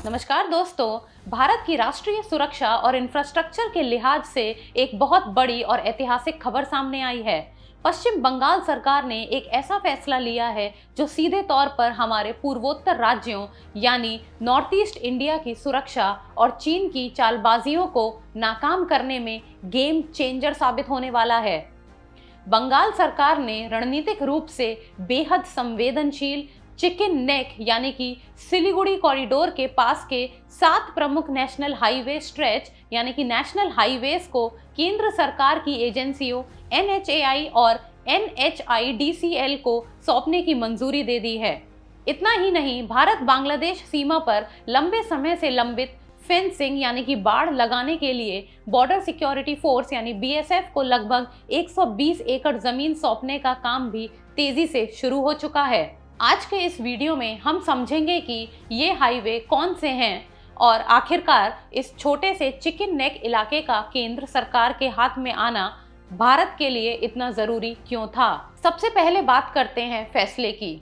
नमस्कार दोस्तों, भारत की राष्ट्रीय सुरक्षा और इंफ्रास्ट्रक्चर के लिहाज से एक बहुत बड़ी और ऐतिहासिक खबर सामने आई है। पश्चिम बंगाल सरकार ने एक ऐसा फैसला लिया है जो सीधे तौर पर हमारे पूर्वोत्तर राज्यों यानी नॉर्थ ईस्ट इंडिया की सुरक्षा और चीन की चालबाजियों को नाकाम करने में गेम चेंजर साबित होने वाला है। बंगाल सरकार ने रणनीतिक रूप से बेहद संवेदनशील चिकन नेक यानी कि सिलीगुड़ी कॉरिडोर के पास के 7 प्रमुख नेशनल हाईवे स्ट्रेच यानी कि नेशनल हाईवेज को केंद्र सरकार की एजेंसियों NHAI और NHIDCL को सौंपने की मंजूरी दे दी है। इतना ही नहीं, भारत बांग्लादेश सीमा पर लंबे समय से लंबित फेंसिंग यानी कि बाड़ लगाने के लिए बॉर्डर सिक्योरिटी फोर्स यानी BSF को लगभग 120 एकड़ जमीन सौंपने का काम भी तेजी से शुरू हो चुका है। आज के इस वीडियो में हम समझेंगे कि ये हाईवे कौन से हैं और आखिरकार इस छोटे से चिकन नेक इलाके का केंद्र सरकार के हाथ में आना भारत के लिए इतना जरूरी क्यों था। सबसे पहले बात करते हैं फैसले की।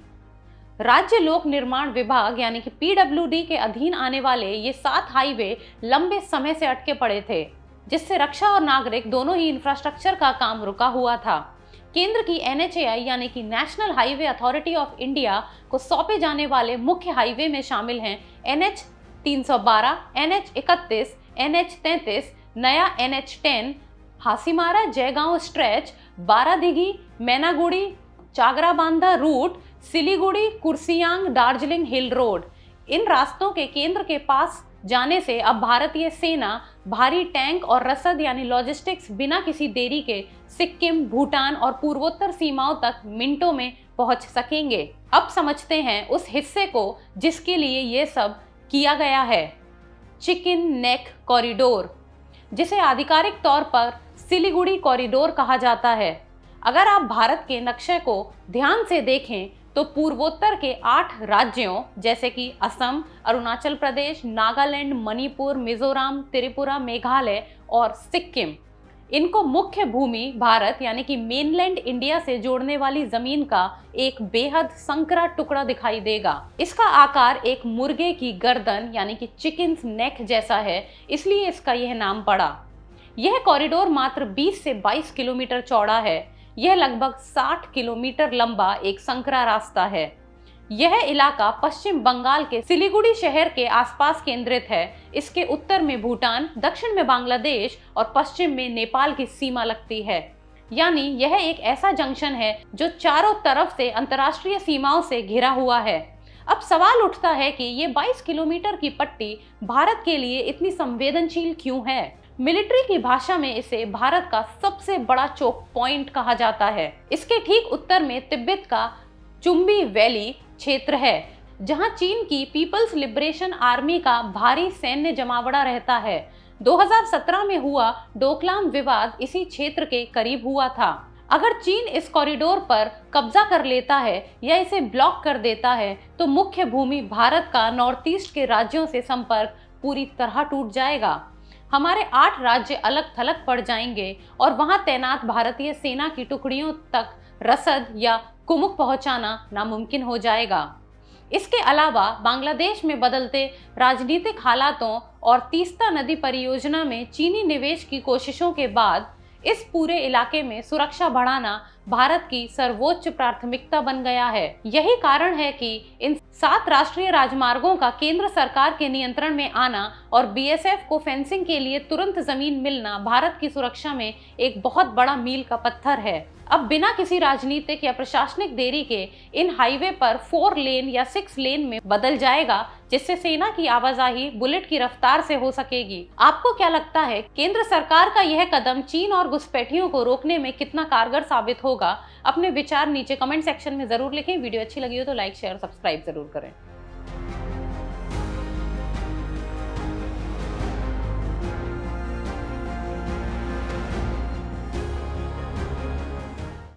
राज्य लोक निर्माण विभाग यानी कि PWD के अधीन आने वाले ये 7 हाईवे लंबे समय से अटके पड़े थे, जिससे रक्षा और नागरिक दोनों ही इंफ्रास्ट्रक्चर का काम रुका हुआ था। केंद्र की NHAI यानी कि national highway authority of India को सौंपे जाने वाले मुख्य हाईवे में शामिल हैं NH 312, NH 31, NH 33, नया NH 10, Hasimara Jaigaon stretch, Baradighi Mainaguri Changrabandha route, Siliguri Kurseong Darjeeling hill road. इन रास्तों के केंद्र के पास जाने से अब भारतीय सेना भारी टैंक और रसद यानी लॉजिस्टिक्स बिना किसी देरी के सिक्किम, भूटान और पूर्वोत्तर सीमाओं तक मिनटों में पहुंच सकेंगे। अब समझते हैं उस हिस्से को जिसके लिए ये सब किया गया है, चिकन नेक कॉरिडोर, जिसे आधिकारिक तौर पर सिलीगुड़ी कॉरिडोर कहा जाता है। अगर आप भारत के नक्शे को ध्यान से देखें तो पूर्वोत्तर के 8 राज्यों जैसे कि असम, अरुणाचल प्रदेश, नागालैंड, मणिपुर, मिजोरम, त्रिपुरा, मेघालय और सिक्किम, इनको मुख्य भूमि भारत यानी कि मेनलैंड इंडिया से जोड़ने वाली जमीन का एक बेहद संकरा टुकड़ा दिखाई देगा। इसका आकार एक मुर्गे की गर्दन यानी कि चिकन्स नेक जैसा है, इसलिए इसका यह नाम पड़ा। यह कॉरिडोर मात्र 20 से 22 किलोमीटर चौड़ा है। यह लगभग 60 किलोमीटर लंबा एक संकरा रास्ता है। यह इलाका पश्चिम बंगाल के सिलीगुड़ी शहर के आसपास केंद्रित है। इसके उत्तर में भूटान, दक्षिण में बांग्लादेश और पश्चिम में नेपाल की सीमा लगती है। यानी यह एक ऐसा जंक्शन है जो चारों तरफ से अंतर्राष्ट्रीय सीमाओं से घिरा हुआ है। अब सवाल उठता है कि ये 22 किलोमीटर की पट्टी भारत के लिए इतनी संवेदनशील क्यों है। मिलिट्री की भाषा में इसे भारत का सबसे बड़ा चोक पॉइंट कहा जाता है। इसके ठीक उत्तर में तिब्बत का चुम्बी वैली क्षेत्र है, जहां चीन की पीपल्स लिबरेशन आर्मी का भारी सैन्य जमावड़ा रहता है। 2017 में हुआ डोकलाम विवाद इसी क्षेत्र के करीब हुआ था। अगर चीन इस कॉरिडोर पर कब्जा कर लेता है या इसे ब्लॉक कर देता है तो मुख्य भूमि भारत का नॉर्थ ईस्ट के राज्यों से संपर्क पूरी तरह टूट जाएगा। हमारे 8 राज्य अलग थलग पड़ जाएंगे और वहां तैनात भारतीय सेना की टुकड़ियों तक रसद या कुमुक पहुंचाना नामुमकिन हो जाएगा। इसके अलावा बांग्लादेश में बदलते राजनीतिक हालातों और तीस्ता नदी परियोजना में चीनी निवेश की कोशिशों के बाद इस पूरे इलाके में सुरक्षा बढ़ाना भारत की सर्वोच्च प्राथमिकता बन गया है। यही कारण है कि इन 7 राष्ट्रीय राजमार्गों का केंद्र सरकार के नियंत्रण में आना और BSF को फेंसिंग के लिए तुरंत जमीन मिलना भारत की सुरक्षा में एक बहुत बड़ा मील का पत्थर है। अब बिना किसी राजनीतिक या प्रशासनिक देरी के इन हाईवे पर 4 लेन या 6 लेन में बदल जाएगा, जिससे सेना की आवाजाही बुलेट की रफ्तार से हो सकेगी। आपको क्या लगता है, केंद्र सरकार का यह कदम चीन और घुसपैठियों को रोकने में कितना कारगर साबित होगा? अपने विचार नीचे कमेंट सेक्शन में जरूर लिखें। वीडियो अच्छी लगी हो तो लाइक, शेयर, सब्सक्राइब जरूर करें।